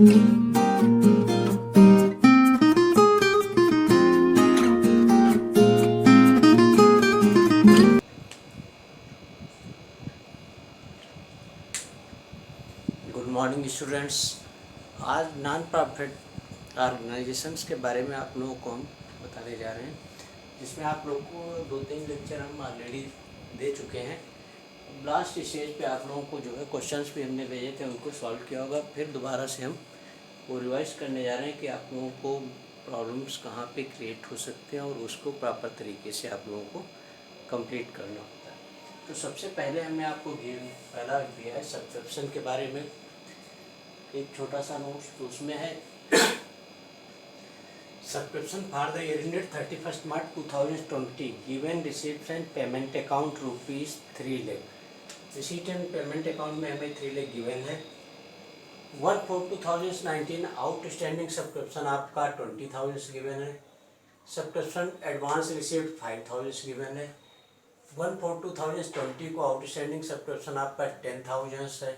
Good morning students. आज non profit organisations के बारे में आप लोगों को हम बताने जा रहे हैं, जिसमें आप लोगों को 2-3 लेक्चर हम ऑलरेडी दे चुके हैं। लास्ट स्टेज पे आप लोगों को जो है क्वेश्चंस भी हमने भेजे थे, उनको सॉल्व किया होगा। फिर दोबारा से हम वो रिवाइज करने जा रहे हैं कि आप लोगों को प्रॉब्लम्स कहाँ पे क्रिएट हो सकते हैं और उसको प्रॉपर तरीके से आप लोगों को कंप्लीट करना होता है। तो सबसे पहले हमने आपको पहला दिया है सब्सक्रिप्शन के बारे में एक छोटा सा नोट्स। तो उसमें है subscription for the year ended 31 March 2020 given receipt and payment account ₹3 lakh. Receipt and payment account में हमें 3 लाख गिवन है। 1/4/2019 आउटस्टैंडिंग सब्सक्रिप्शन आपका 20,000 गिवन है। सब्सक्रिप्शन एडवांस रिसीव्ड 5,000 गिवन है। 1/4/2020 को आउटस्टैंडिंग सब्सक्रिप्शन आपका 10,000 है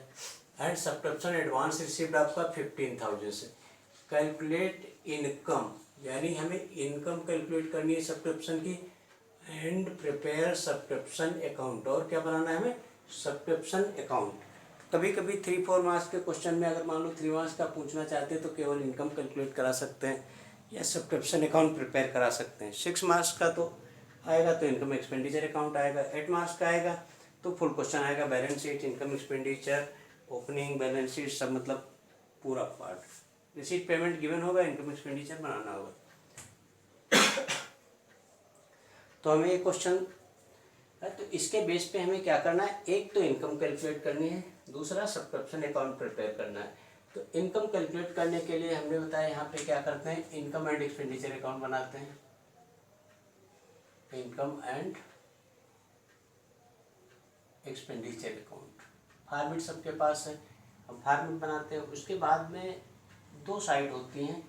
एंड सब्सक्रिप्शन एडवांस रिसीव्ड आपका 15,000 है। कैलकुलेट इनकम, यानी हमें इनकम कैलकुलेट करनी है सब्सक्रिप्शन की, एंड प्रिपेयर सब्सक्रिप्शन अकाउंट। और क्या बनाना है हमें? Subscription account. कभी कभी 3-4 मार्क्स के क्वेश्चन में अगर मान लो 3 मार्क्स का पूछना चाहते हैं तो केवल इनकम कैलकुलेट करा सकते हैं या सब्सक्रिप्शन अकाउंट प्रिपेयर करा सकते हैं। 6 मार्क्स का तो आएगा तो इनकम एक्सपेंडिचर अकाउंट आएगा। 8 मार्क्स का आएगा तो फुल क्वेश्चन आएगा, balance sheet, income expenditure, opening balance sheet, सब मतलब पूरा पार्ट। रिसीट पेमेंट गिवन होगा, इनकम एक्सपेंडिचर बनाना होगा। तो हमें ये क्वेश्चन है, तो इसके बेस पे हमें क्या करना है? एक तो इनकम कैलकुलेट करनी है, दूसरा सब्सक्रिप्शन अकाउंट प्रिपेयर करना है। तो इनकम कैलकुलेट करने के लिए हमने बताया यहाँ पे क्या करते हैं, इनकम एंड एक्सपेंडिचर अकाउंट बनाते हैं। Income and expenditure account format सबके पास है, हम फॉर्मेट बनाते हैं। उसके बाद में 2 साइड होती हैं,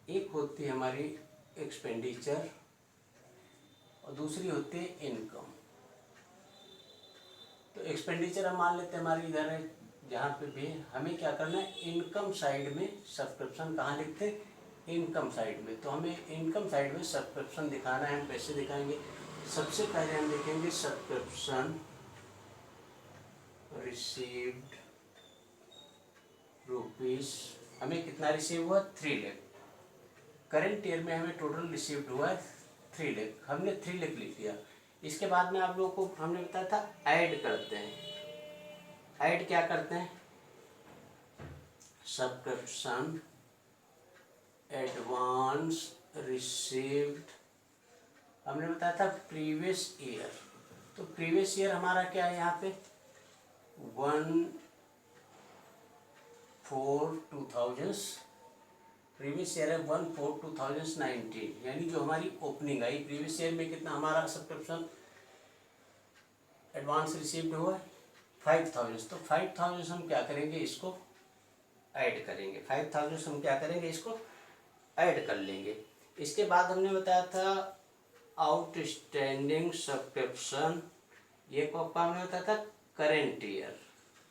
एक होती है हमारी एक्सपेंडिचर और दूसरी होती है इनकम। तो एक्सपेंडिचर हम मान लेते हैं हमारी इधर है, जहाँ पे भी हमें क्या करना है, इनकम साइड में सब्सक्रिप्शन कहाँ लिखते हैं? इनकम साइड में। तो हमें इनकम साइड में सब्सक्रिप्शन दिखाना है। हम कैसे दिखाएंगे? सबसे पहले हम लिखेंगे सब्सक्रिप्शन रिसीव्ड रुपीस। हमें कितना रिसीव हुआ? 3 लाख। करेंट ईयर में हमें टोटल रिसीव्ड हुआ है 3 लाख। हमने 3 लाख लिख दिया। इसके बाद में आप लोगों को हमने बताया था ऐड करते हैं। ऐड क्या करते हैं? सब्सक्रिप्शन एडवांस रिसीव्ड, हमने बताया था प्रीवियस ईयर। तो प्रीवियस ईयर हमारा क्या है यहाँ पे? 1/4/2000। प्रीवियस ईयर है 1/4/2019, यानी जो हमारी ओपनिंग आई प्रीवियस ईयर में कितना हमारा सब्सक्रिप्शन एडवांस रिसीव्ड हुआ है? 5,000। तो 5,000 हम क्या करेंगे? इसको ऐड करेंगे। 5,000 हम क्या करेंगे? इसको ऐड कर लेंगे। इसके बाद हमने बताया था आउटस्टैंडिंग सब्सक्रिप्शन, ये को हमने बताया था करेंट ईयर।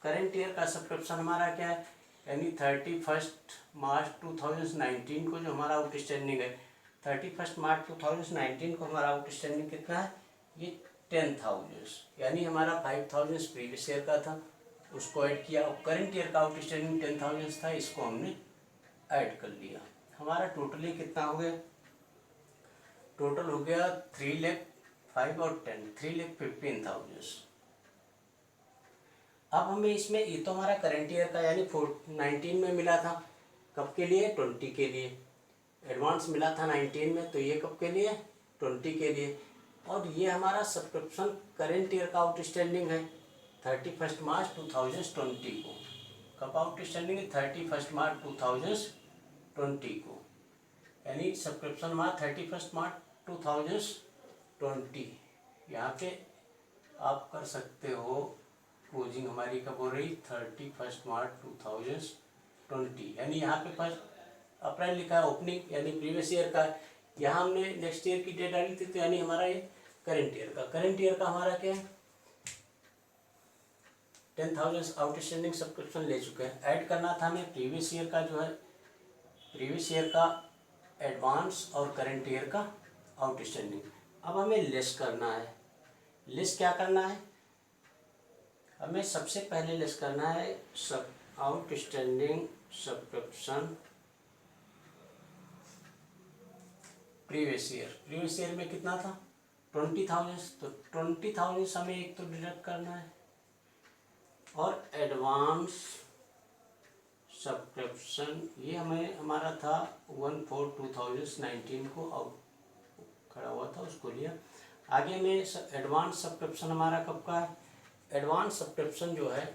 करेंट ईयर का सब्सक्रिप्शन हमारा क्या है? यानी 31 मार्च 2019 को जो हमारा आउटस्टैंडिंग है, 31 मार्च 2019 को हमारा आउटस्टैंडिंग कितना है? ये 10,000, यानी हमारा 5,000 प्रीवियस ईयर का था, उसको ऐड किया। और करेंट ईयर का आउटस्टैंडिंग 10,000 था, इसको हमने ऐड कर लिया। हमारा टोटली कितना हो गया? टोटल हो गया 3 लाख 5 और 10, 3,15,000। अब हमें इसमें ये तो हमारा करंट ईयर का यानी 19 में मिला था, कब के लिए? 20 के लिए। एडवांस मिला था 19 में, तो ये कब के लिए? 20 के लिए। और ये हमारा सब्सक्रिप्शन करेंट ईयर का आउटस्टैंडिंग है 31 मार्च 2020 को। कब आउटस्टैंडिंग है? 31 मार्च 2020 को, यानी सब्सक्रिप्शन हमारा 31 मार्च 2020। यहाँ पे आप कर सकते हो, क्लोजिंग हमारी कब हो रही? 31 मार्च 2020, यानी यहाँ पे 1 अप्रैल लिखा है ओपनिंग, यानी प्रीवियस ईयर का। यहाँ हमने नेक्स्ट ईयर की डेट डाली थी, तो यानी हमारा ये करेंट ईयर का। करेंट ईयर का हमारा क्या है? 10,000 आउटस्टैंडिंग सब्सक्रिप्शन ले चुके हैं। ऐड करना था हमें प्रीवियस ईयर का जो है प्रीवियस ईयर का एडवांस और करंट ईयर का आउटस्टैंडिंग। अब हमें लेस करना है। लेस क्या करना है, हमें सबसे पहले लेस करना है सब outstanding subscription previous year. Previous year में कितना था 20,000, तो 20,000 हमें एक तो डिडक्ट करना है, और एडवांस सब्सक्रिप्शन ये हमें हमारा था 1/4/2019 को आउट खड़ा हुआ था, उसको लिया। आगे में एडवांस सब्सक्रिप्शन हमारा कब का है, एडवांस सब्सक्रिप्शन जो है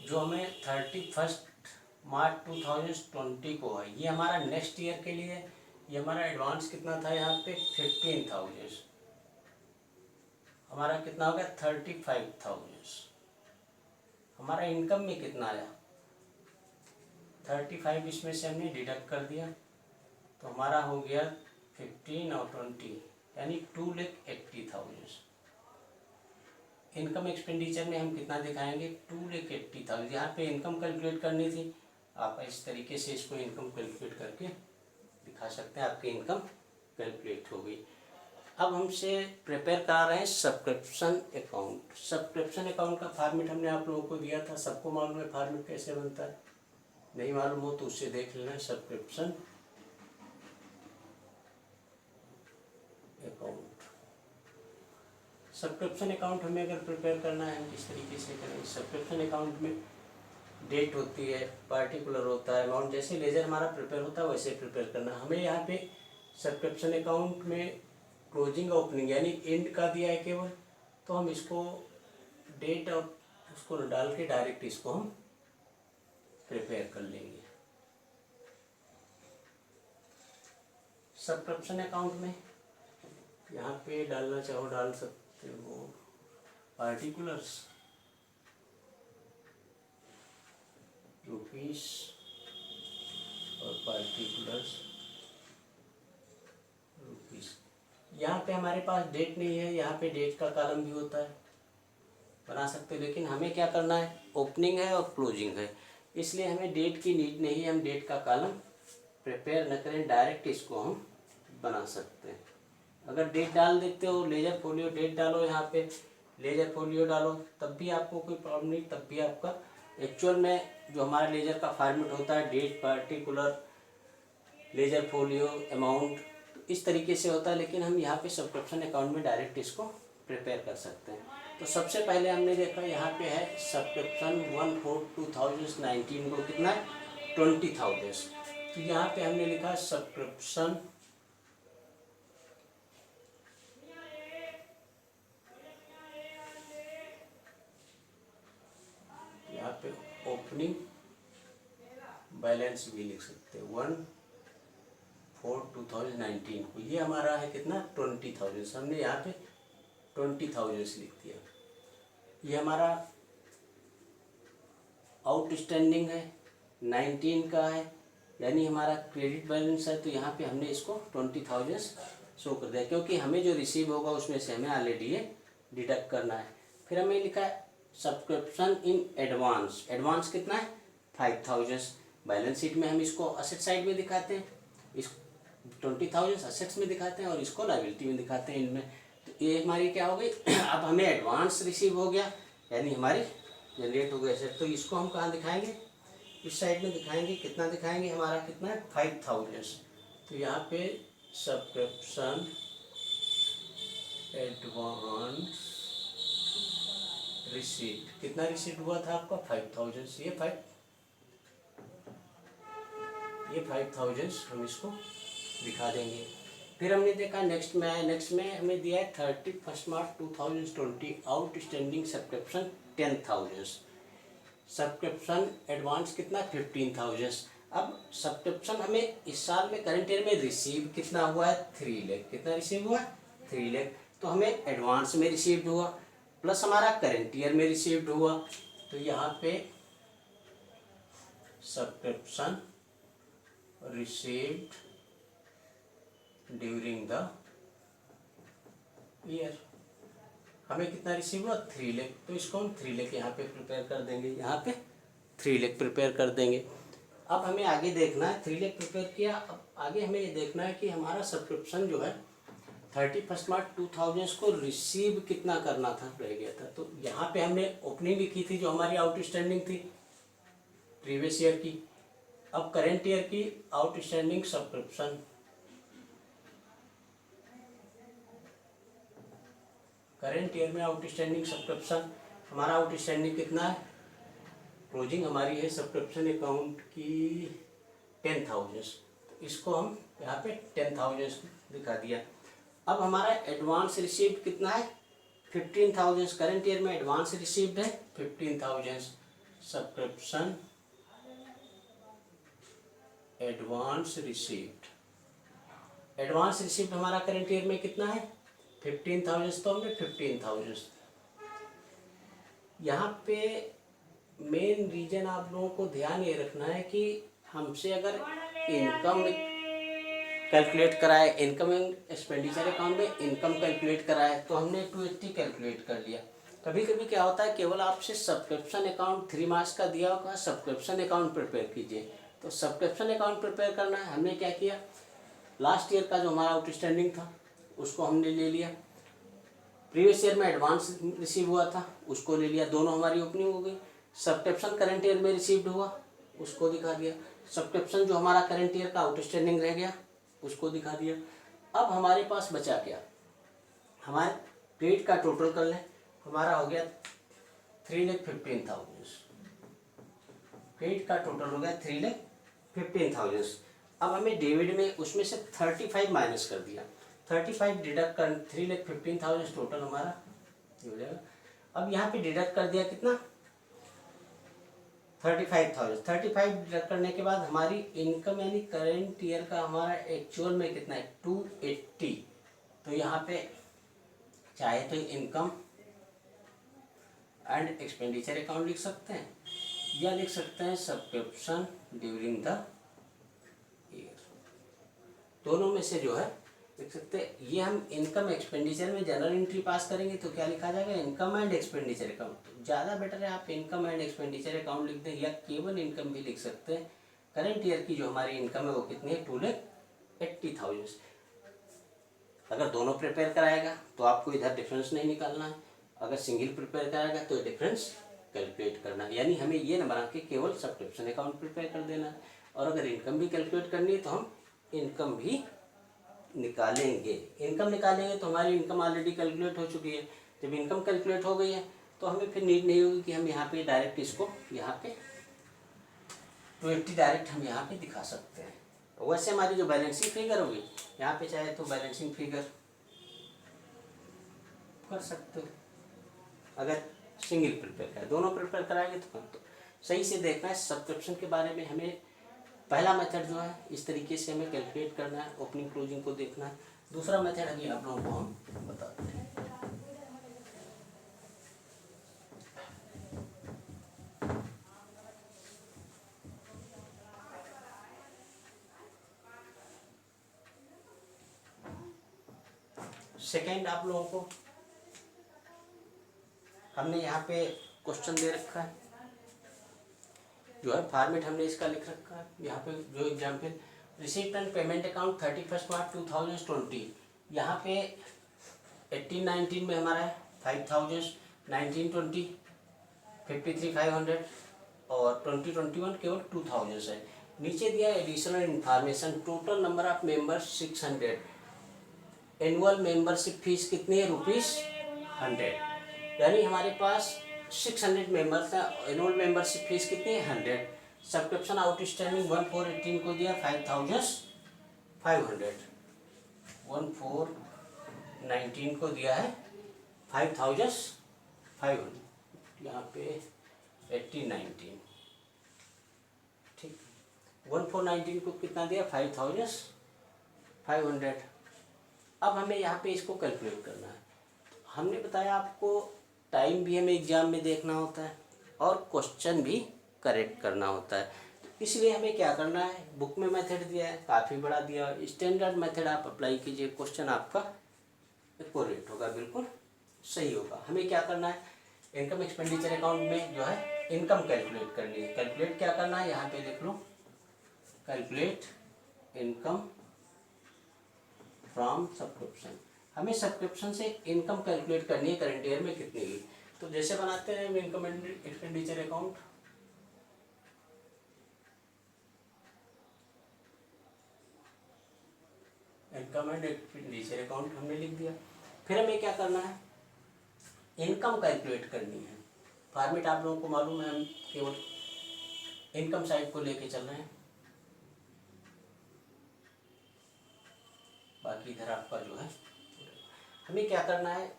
जो हमें 31 मार्च 2020 को है, ये हमारा नेक्स्ट ईयर के लिए। ये हमारा एडवांस कितना था यहाँ पे 15,000, हमारा कितना हो गया 35,000। हमारा इनकम में कितना आया 35, इसमें से हमने डिडक्ट कर दिया, तो हमारा हो गया 15 और 20 यानी 2,80,000। इनकम एक्सपेंडिचर में हम कितना दिखाएंगे 2,80,000। यहाँ पे इनकम कैलकुलेट करनी थी, आप इस तरीके से इसको इनकम कैलकुलेट करके दिखा सकते हैं, आपकी इनकम कैलकुलेट हो गई। अब हमसे प्रिपेयर करा रहे हैं सब्सक्रिप्शन अकाउंट। सब्सक्रिप्शन अकाउंट का फॉर्मेट हमने आप लोगों को दिया था, सबको मालूम है फॉर्मेट कैसे बनता है, नहीं मालूम हो तो उससे देख लेना। सब्सक्रिप्शन अकाउंट, सब्सक्रिप्शन अकाउंट हमें अगर प्रिपेयर करना है हम किस तरीके से करेंगे। सब्सक्रिप्शन अकाउंट में डेट होती है, पार्टिकुलर होता है, अमाउंट, जैसे लेजर हमारा प्रिपेयर होता है वैसे प्रिपेयर करना। हमें यहाँ पे सब्सक्रिप्शन अकाउंट में क्लोजिंग ओपनिंग यानी एंड का दिया है केवल, तो हम इसको डेट और उसको डाल के डायरेक्ट इसको हम प्रिपेयर कर लेंगे। सब्सक्रिप्शन अकाउंट में यहाँ पे डालना चाहो डाल सकते हो पार्टिकुलर्स रुपीस और पार्टिकुलर्स रुपीस। यहाँ पे हमारे पास डेट नहीं है, यहाँ पे डेट का कॉलम भी होता है, बना सकते हो, लेकिन हमें क्या करना है ओपनिंग है और क्लोजिंग है, इसलिए हमें डेट की नीड नहीं है, हम डेट का कॉलम प्रिपेयर न करें, डायरेक्ट इसको हम बना सकते हैं। अगर डेट डाल देते हो लेजर फोलियो डेट डालो, यहाँ पे लेजर फोलियो डालो, तब भी आपको कोई प्रॉब्लम नहीं, तब भी आपका एक्चुअल में जो हमारा लेजर का फॉर्मेट होता है date particular ledger folio amount इस तरीके से होता है, लेकिन हम यहाँ पे सब्सक्रिप्शन अकाउंट में डायरेक्ट इसको प्रिपेयर कर सकते हैं। तो सबसे पहले हमने देखा यहाँ पे है सब्सक्रिप्शन 1/4/2019 को कितना है 20,000, तो यहाँ पे हमने लिखा सब्सक्रिप्शन यहाँ पे ओपनिंग बैलेंस भी लिख सकते हैं 1/4/2019 को, ये हमारा है कितना 20,000, हमने यहाँ पे 20,000 लिख दिया। ये हमारा आउटस्टैंडिंग है 19 का है, यानी हमारा क्रेडिट बैलेंस है, तो यहाँ पे हमने इसको 20,000 शो कर दिया, क्योंकि हमें जो रिसीव होगा उसमें से हमें ऑलरेडी ये डिडक्ट करना है। फिर हमें लिखा है सब्सक्रिप्शन इन एडवांस, एडवांस कितना है 5,000। बैलेंस शीट में हम इसको असेट साइड में दिखाते हैं, इस 20,000 असेट्स में दिखाते हैं और इसको लायबिलिटी में दिखाते हैं इनमें। तो ये हमारी क्या हो गई अब हमें एडवांस रिसीव हो गया, यानी हमारी जनरेट हो गया एसेट, तो इसको हम कहाँ दिखाएंगे इस साइड में दिखाएंगे, कितना दिखाएंगे हमारा कितना है 5,000। तो यहाँ पे सब्सक्रिप्शन एडवांस रिसीट, कितना रिसीट हुआ था आपका 5,000, ये 5,000 हम इसको दिखा देंगे। फिर हमने देखा नेक्स्ट में आया, नेक्स्ट में हमें दिया है 31 March 2020 outstanding subscription 10,000, subscription advance कितना 15,000। अब सब्सक्रिप्शन हमें इस साल में करंट ईयर में रिसीव कितना हुआ है 3 लाख, कितना रिसीव हुआ 3 लाख, तो हमें एडवांस में रिसीव्ड हुआ प्लस हमारा करंट ईयर में रिसीव्ड हुआ, तो यहाँ पे subscription received during the year, हमें कितना रिसीव हुआ 3 लाख, तो इसको हम 3 लाख यहाँ पे प्रिपेयर कर देंगे, यहाँ पे 3 लाख प्रिपेयर कर देंगे। अब हमें आगे देखना है, 3 लाख प्रिपेयर किया, अब आगे हमें ये देखना है कि हमारा सब्सक्रिप्शन जो है 31 मार्च 2000 को रिसीव कितना करना था, रह गया था। तो यहाँ पे हमने ओपनिंग भी की थी जो हमारी आउटस्टैंडिंग थी प्रीवियस ईयर की। अब करेंट ईयर की आउटस्टैंडिंग सब्सक्रिप्शन, करेंट ईयर में आउटस्टैंडिंग सब्सक्रिप्शन, हमारा आउटस्टैंडिंग कितना है, क्लोजिंग हमारी है सब्सक्रिप्शन अकाउंट की 10,000, तो इसको हम यहाँ पे 10,000 दिखा दिया। अब हमारा एडवांस रिसीव्ड कितना है, 15,000, करेंट ईयर में एडवांस रिसीव्ड है 15,000, subscription advance received, advance received हमारा करेंट ईयर में कितना है 15,000, तो हमने 15,000। यहाँ पे मेन रीजन आप लोगों को ध्यान ये रखना है कि हमसे अगर इनकम कैलकुलेट कराए, इनकम एक्सपेंडिचर अकाउंट में इनकम कैलकुलेट कराए तो हमने 280 कैलकुलेट कर लिया। कभी कभी क्या होता है, केवल आपसे सब्सक्रिप्शन अकाउंट 3 मार्च का दिया होगा, सब्सक्रिप्शन अकाउंट प्रिपेयर कीजिए, तो सब्सक्रिप्शन अकाउंट प्रिपेयर करना है। हमने क्या किया, लास्ट ईयर का जो हमारा आउटस्टैंडिंग था उसको हमने ले लिया, प्रीवियस ईयर में एडवांस रिसीव हुआ था उसको ले लिया, दोनों हमारी ओपनिंग हो गई। सब्सक्रिप्शन करंट ईयर में रिसीव्ड हुआ उसको दिखा दिया, सब्सक्रिप्शन जो हमारा करंट ईयर का आउटस्टैंडिंग रह गया उसको दिखा दिया। अब हमारे पास बचा क्या, हमारे क्रेडिट का टोटल कर लें, हमारा हो गया 3,15,000, क्रेडिट का टोटल हो गया 3,15,000। अब हमें डेबिट में उसमें से 35 माइनस कर दिया, 35 डिडक्ट कर 3,15,000 टोटल हमारा हो जाएगा। अब यहाँ पे डिडक्ट कर दिया कितना 35,000, 35 डिडक्ट करने के बाद हमारी इनकम यानी करेंट ईयर का हमारा एक्चुअल में कितना है 280। तो यहाँ पे चाहे तो इनकम एंड एक्सपेंडिचर अकाउंट लिख सकते हैं या लिख सकते हैं सब्सक्रिप्शन ड्यूरिंग द ईयर, दोनों में से जो है लिख सकते हैं। ये हम इनकम एक्सपेंडिचर में जनरल एंट्री पास करेंगे तो क्या लिखा जाएगा, इनकम एंड एक्सपेंडिचर अकाउंट। ज़्यादा बेटर है आप इनकम एंड एक्सपेंडिचर अकाउंट लिख दें या केवल इनकम भी लिख सकते हैं। करंट ईयर की जो हमारी इनकम है वो कितनी है 2,80,000। अगर दोनों प्रिपेयर कराएगा तो आपको इधर डिफरेंस नहीं निकालना है, अगर सिंगल प्रिपेयर कराएगा तो डिफरेंस कैलकुलेट करना है, यानी हमें ये न बना के केवल सब्सक्रिप्शन अकाउंट प्रिपेयर कर देना है। और अगर इनकम भी कैलकुलेट करनी है तो हम इनकम भी निकालेंगे, इनकम निकालेंगे तो हमारी इनकम ऑलरेडी कैलकुलेट हो चुकी है। जब इनकम कैलकुलेट हो गई है तो हमें फिर नीड नहीं होगी कि हम यहाँ पे डायरेक्ट इसको यहाँ पे 280 डायरेक्ट हम यहाँ पे दिखा सकते हैं। वैसे हमारी जो बैलेंसिंग फिगर होगी यहाँ पे चाहे तो बैलेंसिंग फिगर कर सकते हो, अगर सिंगल प्रिपेयर कराए, दोनों प्रिपेयर कराएंगे तो सही से देखना है। सब्सक्रिप्शन के बारे में हमें पहला मेथड जो है इस तरीके से हमें कैलकुलेट करना है, ओपनिंग क्लोजिंग को देखना है। दूसरा मेथड अभी आप लोगों को हम बताते हैं। सेकेंड आप लोगों को हमने यहाँ पे क्वेश्चन दे रखा है, जो है फॉर्मेट हमने इसका लिख रखा है यहाँ पे। जो example receipt and payment account 31 March 2020, यहाँ पे 18-19 में हमारा है 5,000, 19-20 53,500 और 20-21 केवल 2,000 है। नीचे दिया additional information, total number of members 600, annual membership fees कितनी है ₹100, यानी हमारे पास 600 मेंबर्स हैं, एनुअल मेंबरशिप फीस कितनी है 100। सब्सक्रिप्शन आउटस्टैंडिंग 1418 को दिया 5,500, 1419 को दिया है 5,500, यहाँ पे 1819 ठीक, 1419 को कितना दिया 5,500। अब हमें यहाँ पे इसको कैलकुलेट करना है। हमने बताया आपको टाइम भी हमें एग्जाम में देखना होता है और क्वेश्चन भी करेक्ट करना होता है, इसलिए हमें क्या करना है, बुक में मेथड दिया है काफ़ी बड़ा दिया है, स्टैंडर्ड मेथड आप अप्लाई कीजिए, क्वेश्चन आपका एक्यूरेट होगा, बिल्कुल सही होगा। हमें क्या करना है, इनकम एक्सपेंडिचर अकाउंट में जो है इनकम कैलकुलेट करनी है। कैलकुलेट क्या करना है, यहाँ पे लिख लो कैलकुलेट इनकम फ्रॉम सब्सक्रिप्शन। हमें सब्सक्रिप्शन से इनकम कैलकुलेट करनी है करंट ईयर में कितनी हुई। तो जैसे बनाते हैं income and expenditure account, income and expenditure account हमने लिख दिया। फिर हमें क्या करना है, इनकम कैलकुलेट करनी है। फॉर्मेट आप लोगों को मालूम है, हम केवल इनकम साइड को लेके चल रहे हैं, बाकी इधर आपका जो है हमें क्या करना है,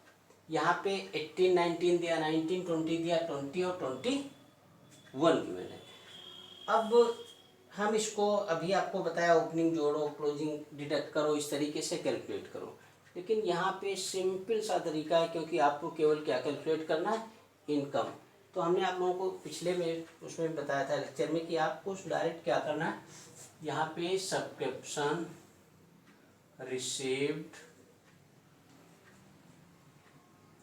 यहाँ पे 18 19 दिया, 19 20 दिया, 20 और 21 गिवन है। अब हम इसको अभी आपको बताया ओपनिंग जोड़ो, क्लोजिंग डिडक्ट करो, इस तरीके से कैलकुलेट करो। लेकिन यहाँ पे सिंपल सा तरीका है, क्योंकि आपको केवल क्या कैलकुलेट करना है, इनकम। तो हमने आप लोगों को पिछले में उसमें बताया था लेक्चर में कि आपको डायरेक्ट क्या करना है, यहाँ पे सब्सक्रिप्शन रिसीव्ड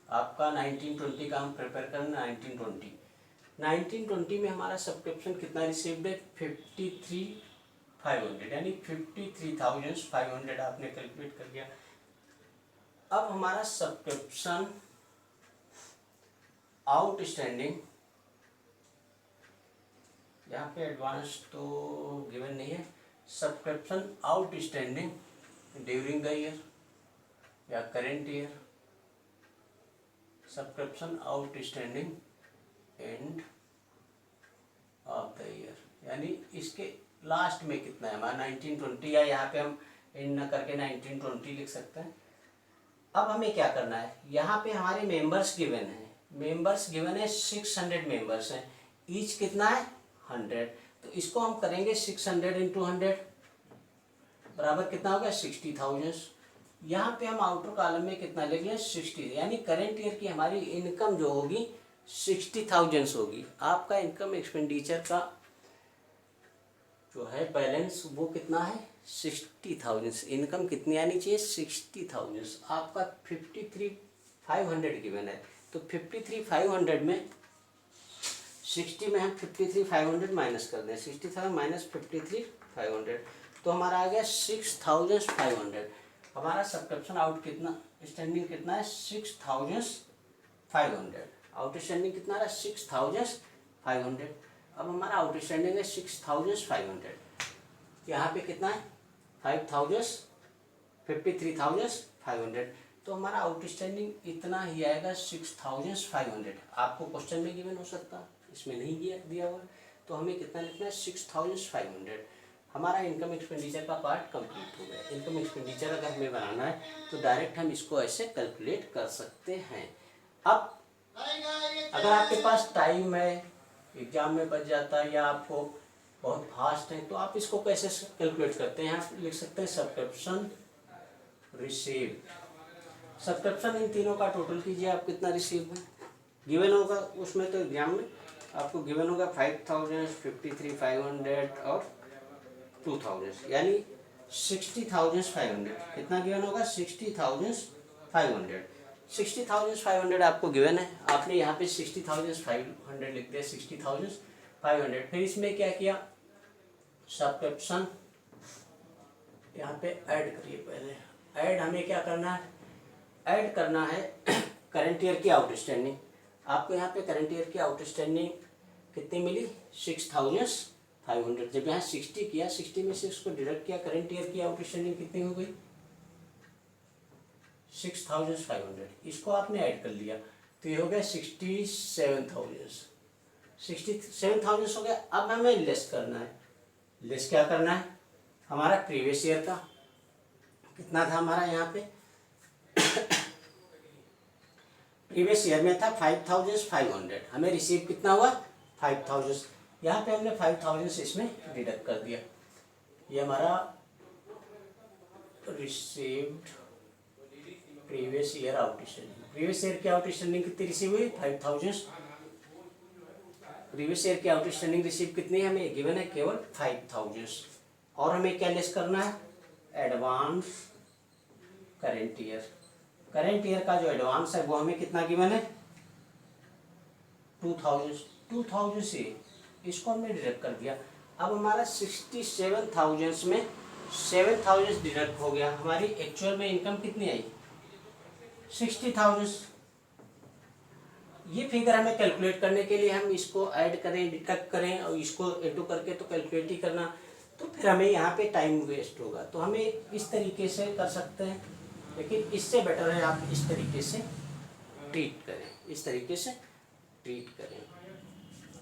आपका 1920 का हम प्रिपेयर करना। 1920 में हमारा सब्सक्रिप्शन कितना रिसीव्ड है, 53,500, यानी 53,500 आपने कैलकुलेट कर लिया। अब हमारा सब्सक्रिप्शन आउटस्टैंडिंग, यहाँ पे एडवांस तो गिवन नहीं है, subscription outstanding during the year या current year, subscription outstanding end of the year, यानी इसके लास्ट में कितना है हमारा 1920, या यहाँ पे हम इन न करके 1920 लिख सकते हैं। अब हमें क्या करना है, यहाँ पे हमारे मेंबर्स गिवन है, मेंबर्स गिवन है 600 मेंबर्स हैं, ईच कितना है 100। तो इसको हम करेंगे 600 इंटू 100 बराबर कितना होगा 60,000। यहाँ पे हम आउटर कॉलम में कितना लिख लें 60, यानी करेंट ईयर की हमारी इनकम जो होगी 60,000 होगी। आपका इनकम एक्सपेंडिचर का जो है बैलेंस वो कितना है 60,000। इनकम कितनी आनी चाहिए 60,000। आपका 53,500 गिवन है, तो 53,500 में 60 में हम 53,500 माइनस कर दें, 60,000 माइनस 53,500, तो हमारा आ गया 6,500। हमारा सब्सक्रिप्शन आउट कितना स्टैंडिंग कितना है 6,500, आउटस्टैंडिंग कितना रहा 6,500। अब हमारा आउटस्टैंडिंग है 6,500, यहाँ पे कितना है 53,500, तो हमारा आउटस्टैंडिंग इतना ही आएगा 6,500। आपको क्वेश्चन में गिवन हो सकता, इसमें नहीं दिया हुआ, तो हमें कितना लिखना है 6,500। हमारा इनकम एक्सपेंडिचर का पार्ट कंप्लीट हो गया। इनकम एक्सपेंडिचर अगर हमें बनाना है तो डायरेक्ट हम इसको ऐसे कैलकुलेट कर सकते हैं। अब अगर आपके पास टाइम है, एग्जाम में बच जाता है, या आपको बहुत फास्ट है, तो आप इसको कैसे कैलकुलेट करते हैं, आप लिख सकते हैं सब्सक्रिप्शन रिसीव। सब्सक्रिप्शन इन तीनों का टोटल कीजिए, आप कितना रिसीव है गिवन होगा उसमें, तो एग्जाम में आपको गिवन होगा 5,000, 53,500 और 2,000, यानी 60,500। कितना गिवन होगा 60,500। 60,500 आपको गिवन है, आपने यहाँ पे 60,500 लिख दिया, 60,500। फिर इसमें क्या किया, सब्सक्रिप्शन यहाँ पे ऐड करिए। पहले ऐड हमें क्या करना है, ऐड करना है करंट ईयर की आउटस्टैंडिंग। आपको यहाँ पे करंट ईयर की आउटस्टैंडिंग कितनी मिली 6,500। जब यहाँ 60 किया, 60 में से इसको डिडक्ट किया, करंट ईयर की आउटस्टैंडिंग कितनी हो गई 6,500। इसको आपने ऐड कर लिया तो ये हो गया 67,000। 67,000 हो गया। अब हमें लेस करना है, लेस क्या करना है, हमारा प्रीवियस ईयर का कितना था हमारा यहाँ पे प्रीवियस ईयर में था 5,500, हमें रिसीव कितना हुआ 5,000। यहाँ पे हमने 5,000 इसमें डिडक्ट कर दिया। ये हमारा received previous year outstanding. Previous year की आउटस्टैंडिंग कितनी रिसीव हुई 5,000। प्रीवियस ईयर की आउटस्टैंडिंग रिसीव कितनी है हमें गिवन है केवल 5,000। और हमें क्या लेस करना है advance current year. Current year का जो एडवांस है वो हमें कितना गिवन है 2,000। 2,000 से इसको हमने डिडक्ट कर दिया। अब हमारा 67,000 में 7,000 डिडक्ट हो गया, हमारी एक्चुअल में इनकम कितनी आई 60,000। ये फिगर हमें कैलकुलेट करने के लिए हम इसको ऐड करें, डिडक्ट करें और इसको इंटू करके तो कैलकुलेट ही करना, तो फिर हमें यहाँ पे टाइम वेस्ट होगा। तो हमें इस तरीके से कर सकते हैं, लेकिन इससे बेटर है आप इस तरीके से ट्रीट करें, इस तरीके से ट्रीट करें।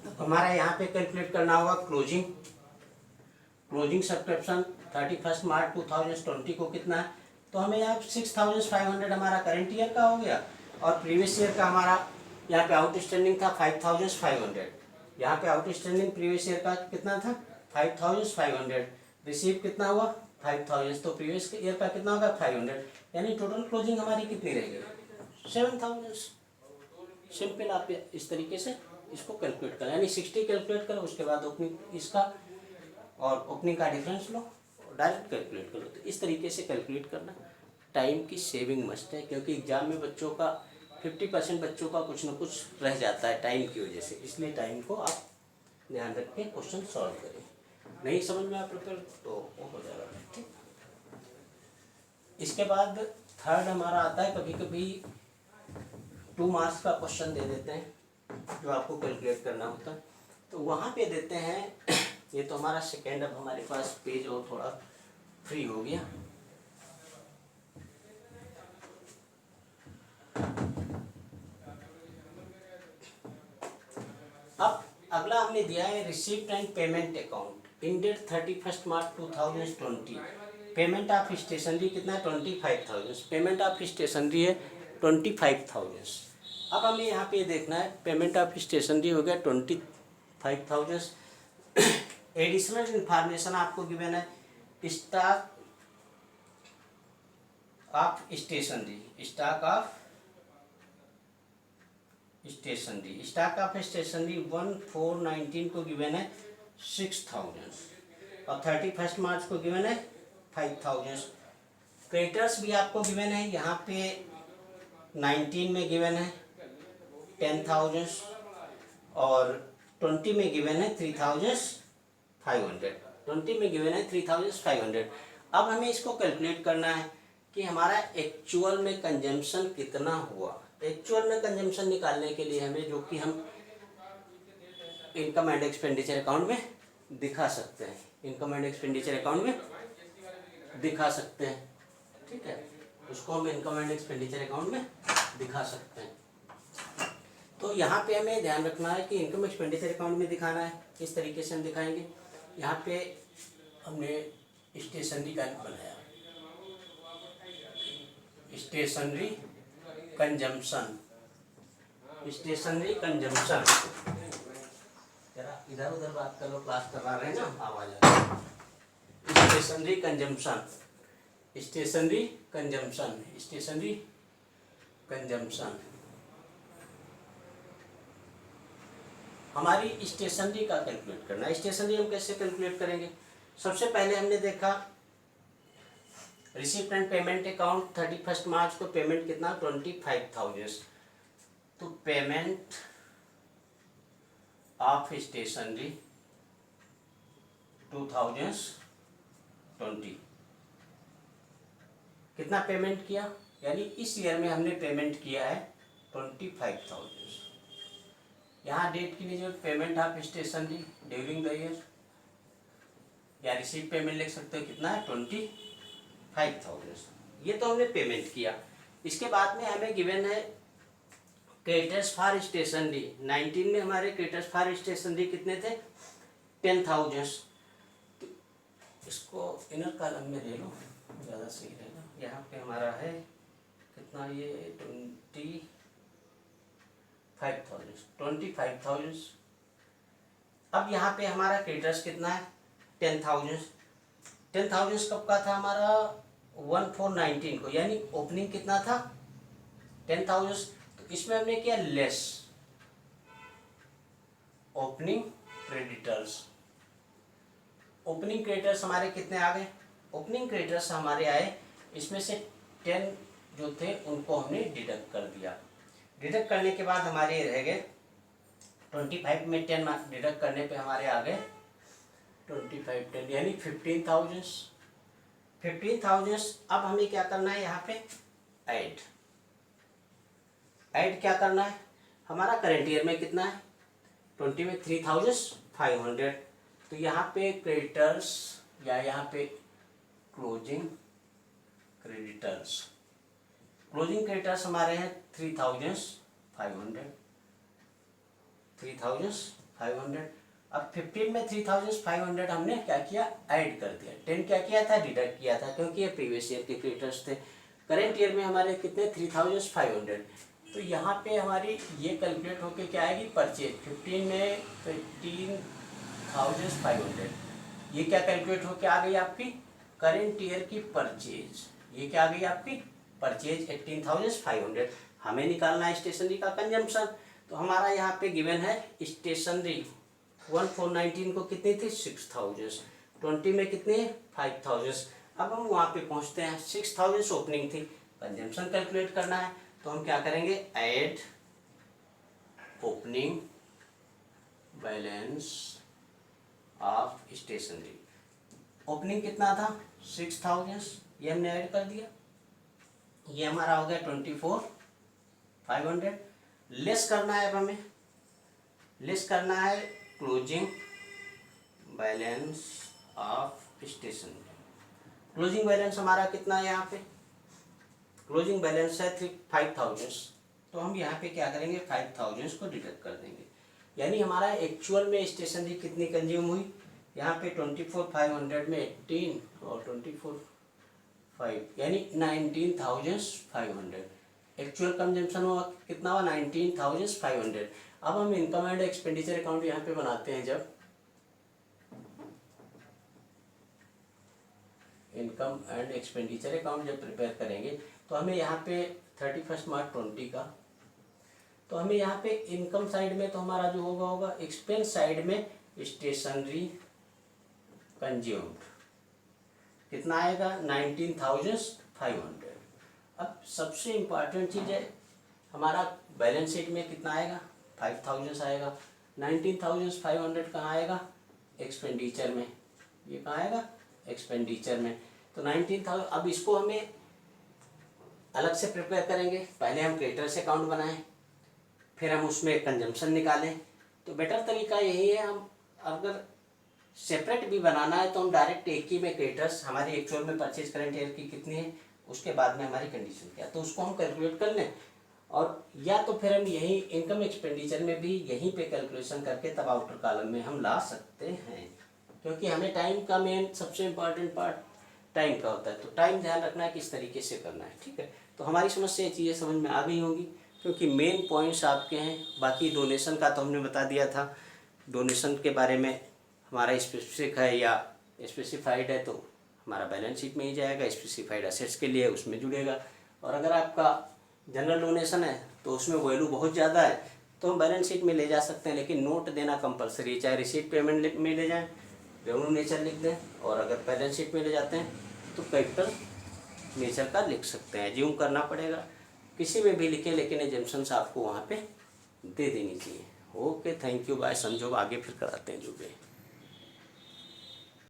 तो हमारा यहाँ पे कैलकुलेट करना होगा क्लोजिंग सब्सक्रिप्शन 31 मार्च 2020 को कितना है, तो हमें यहाँ 6,500 हमारा करंट ईयर का हो गया, और प्रीवियस ईयर का हमारा यहाँ पे आउटस्टैंडिंग था 5,500। यहाँ पे आउटस्टैंडिंग प्रीवियस ईयर का कितना था 5,500, रिसीव कितना हुआ 5,000, तो प्रीवियस ईयर का कितना होगा 500, यानी टोटल क्लोजिंग हमारी कितनी रहेगी 7,000। सिंपल आप इस तरीके से इसको कैलकुलेट करें, यानी 60 कैलकुलेट करो, उसके बाद ओपनिंग इसका और ओपनिंग का डिफरेंस लो, डायरेक्ट कैलकुलेट करो। तो इस तरीके से कैलकुलेट करना, टाइम की सेविंग मस्ट है, क्योंकि एग्जाम में बच्चों का 50% बच्चों का कुछ ना कुछ रह जाता है टाइम की वजह से, इसलिए टाइम को आप ध्यान रख के क्वेश्चन सॉल्व करें। नहीं समझ में आप प्रिपेयर तो वो हो जाएगा, ठीक। इसके बाद थर्ड हमारा आता है, कभी कभी 2 मार्क्स का क्वेश्चन दे देते हैं जो आपको कैलकुलेट करना होता है, तो वहाँ पे देते हैं। ये तो हमारा सेकेंड, अब हमारे पास पेज और थोड़ा फ्री हो गया। अब अगला हमने दिया है receipt and payment account in date 31 March 2020। Payment of stationery कितना है 25,000, पेमेंट ऑफ स्टेशनरी है 25,000। अब हमें यहाँ पे देखना है पेमेंट ऑफ स्टेशनरी हो गया 25,000। एडिशनल इंफॉर्मेशन आपको गिवन है stock of stationery, stock of stationery 1/4/19 को गिवन है 6,000 और 31 मार्च को गिवन है 5,000। क्रेडिटर्स भी आपको गिवन है, यहाँ पे 19 में गिवन है 10,000 और 20 में गिवन है 3,500। 20 में गिवन है 3,500। अब हमें इसको कैलकुलेट करना है कि हमारा एक्चुअल में कंजम्पशन कितना हुआ। एक्चुअल में कंजम्पशन निकालने के लिए हमें, जो कि हम इनकम एंड एक्सपेंडिचर अकाउंट में दिखा सकते हैं, इनकम एंड एक्सपेंडिचर अकाउंट में दिखा सकते हैं, ठीक है, उसको हम इनकम एंड एक्सपेंडिचर अकाउंट में दिखा सकते हैं। तो यहाँ पे हमें ध्यान रखना है कि इनकम एक्सपेंडिचर अकाउंट में दिखाना है, किस तरीके से हम दिखाएंगे। यहाँ पे हमने स्टेशनरी का बनाया, स्टेशनरी कंजम्पशन, स्टेशनरी कंजम्पशन। जरा इधर उधर बात कर लो, क्लास करवा रहे हैं ना, आवाज आ रही है। Stationery consumption, stationery consumption, stationery consumption. हमारी स्टेशनरी का कैलकुलेट करना है। स्टेशनरी हम कैसे कैलकुलेट करेंगे, सबसे पहले हमने देखा रिसीप्ट एंड पेमेंट अकाउंट 31 मार्च को पेमेंट कितना 25,000, तो पेमेंट ऑफ स्टेशनरी 2020 कितना पेमेंट किया, यानी इस ईयर में हमने पेमेंट किया है 25,000। यहाँ डेट के लिए जो payment of stationery during the year या रिसीव पेमेंट लिख सकते हो, कितना है 25,000। ये तो हमने पेमेंट किया। इसके बाद में हमें गिवन है क्रेडिटर्स फॉर स्टेशनरी। 19 में हमारे क्रेडिटर्स फॉर स्टेशनरी कितने थे 10,000। तो इसको इनर कॉलम में ले लो, ज़्यादा सही रहेगा। यहाँ पे हमारा है कितना, ये 25,000। अब यहाँ पे हमारा क्रेडिटर्स कितना है 10,000। 10,000 कब का था हमारा 1/4/19 को, यानी ओपनिंग कितना था 10,000। तो इसमें हमने किया less opening creditors. Opening creditors हमारे कितने आ गए, ओपनिंग क्रेडिटर्स हमारे आए, इसमें से 10 जो थे उनको हमने डिडक्ट कर दिया। डिडक्ट करने के बाद हमारे रह गए 25 में 10 डिडक्ट करने पे हमारे आ गए 25 10 यानी 15,000। 15,000 अब हमें क्या करना है यहाँ पे ऐड क्या करना है। हमारा करेंट ईयर में कितना है 20 में 3,500। तो यहाँ पे क्रेडिटर्स या यहाँ पे क्लोजिंग क्रेडिटर्स हमारे हैं 3,500। अब 15 में 3,500 हमने क्या किया ऐड कर दिया। 10 क्या किया था डिडक्ट किया था क्योंकि ये प्रीवियस ईयर के क्रेडिटर्स थे। करेंट ईयर में हमारे कितने 3,500। तो यहाँ पे हमारी ये कैलकुलेट होके क्या आएगी परचेज 15 में 15,500। ये क्या कैलकुलेट होके आ गई आपकी करेंट ईयर की परचेज। ये क्या आ गई आपकी परचेज 18,500। हमें निकालना है स्टेशनरी का कंजम्पशन। तो हमारा यहाँ पे गिवन है स्टेशनरी 1419 को कितनी थी 6,000। 20 में कितनी है 5,000। अब हम वहाँ पे पहुँचते हैं 6,000 ओपनिंग थी, कंजम्पशन कैलकुलेट करना है। तो हम क्या करेंगे add opening balance of stationery. Opening कितना था 6,000, ये हमने ऐड कर दिया। ये हमारा हो गया 24,500। लेस करना है, अब हमें लेस करना है closing balance of stationery. Closing balance हमारा कितना है यहाँ पे क्लोजिंग बैलेंस है 5,000। तो हम यहाँ पे क्या करेंगे 5,000 को डिडक्ट कर देंगे। यानी हमारा एक्चुअल में स्टेशनरी कितनी कंज्यूम हुई यहाँ पे 24,500 में 18 और 24,500 यानी 19,500। एक्चुअल कंजम्पशन हुआ कितना हुआ 19,500। अब हम इनकम एंड एक्सपेंडिचर अकाउंट यहाँ पे बनाते हैं। जब इनकम एंड एक्सपेंडिचर अकाउंट जब प्रिपेयर करेंगे तो हमें यहाँ पे 31 मार्च 20 का, तो हमें यहाँ पे इनकम साइड में तो हमारा जो होगा एक्सपेंस साइड में स्टेशनरी कंज्यूम्ड कितना आएगा 19,500। अब सबसे इम्पॉर्टेंट चीज़ है हमारा बैलेंस शीट में कितना आएगा 5,000 आएगा। 19,500 कहाँ आएगा एक्सपेंडिचर में, ये कहाँ आएगा एक्सपेंडिचर में। तो 19,000 अब इसको हमें अलग से प्रिपेयर करेंगे। पहले हम क्रेडिटर्स अकाउंट बनाएं, फिर हम उसमें कंजम्पशन निकालें। तो बेटर तरीका यही है, हम अगर सेपरेट भी बनाना है तो हम डायरेक्ट एक ही में क्रेडिटर्स हमारी एक्चुअल में परचेज करेंट ईयर की कितनी है उसके बाद में हमारी कंडीशन क्या तो उसको हम कैलकुलेट कर लें, और या तो फिर हम यही इनकम एक्सपेंडिचर में भी यहीं पे कैलकुलेशन करके तब आउटर कॉलम में हम ला सकते हैं। क्योंकि हमें टाइम का मेन सबसे इम्पॉर्टेंट पार्ट टाइम का होता है, तो टाइम ध्यान रखना है किस तरीके से करना है। ठीक है, तो हमारी समस्या चीज़ें समझ में आ गई होंगी क्योंकि मेन पॉइंट्स आपके हैं। बाकी डोनेशन का तो हमने बता दिया था, डोनेशन के बारे में हमारा स्पेसिफिक है या स्पेसिफाइड है तो हमारा बैलेंस शीट में ही जाएगा। स्पेसिफाइड असेट्स के लिए उसमें जुड़ेगा, और अगर आपका जनरल डोनेशन है तो उसमें वैल्यू बहुत ज़्यादा है तो हम बैलेंस शीट में ले जा सकते हैं, लेकिन नोट देना कंपलसरी है। चाहे रिसीट पेमेंट में ले जाएं रेवेन्यू नेचर लिख दें, और अगर बैलेंस शीट में ले जाते हैं तो कैपिटल नेचर का लिख सकते हैं। ज्यूम करना पड़ेगा, किसी में भी लिखें लेकिन एजम्पशंस आपको वहाँ पे दे देनी चाहिए। Okay, thank you, bye. संजोग आगे फिर कराते हैं जो भी।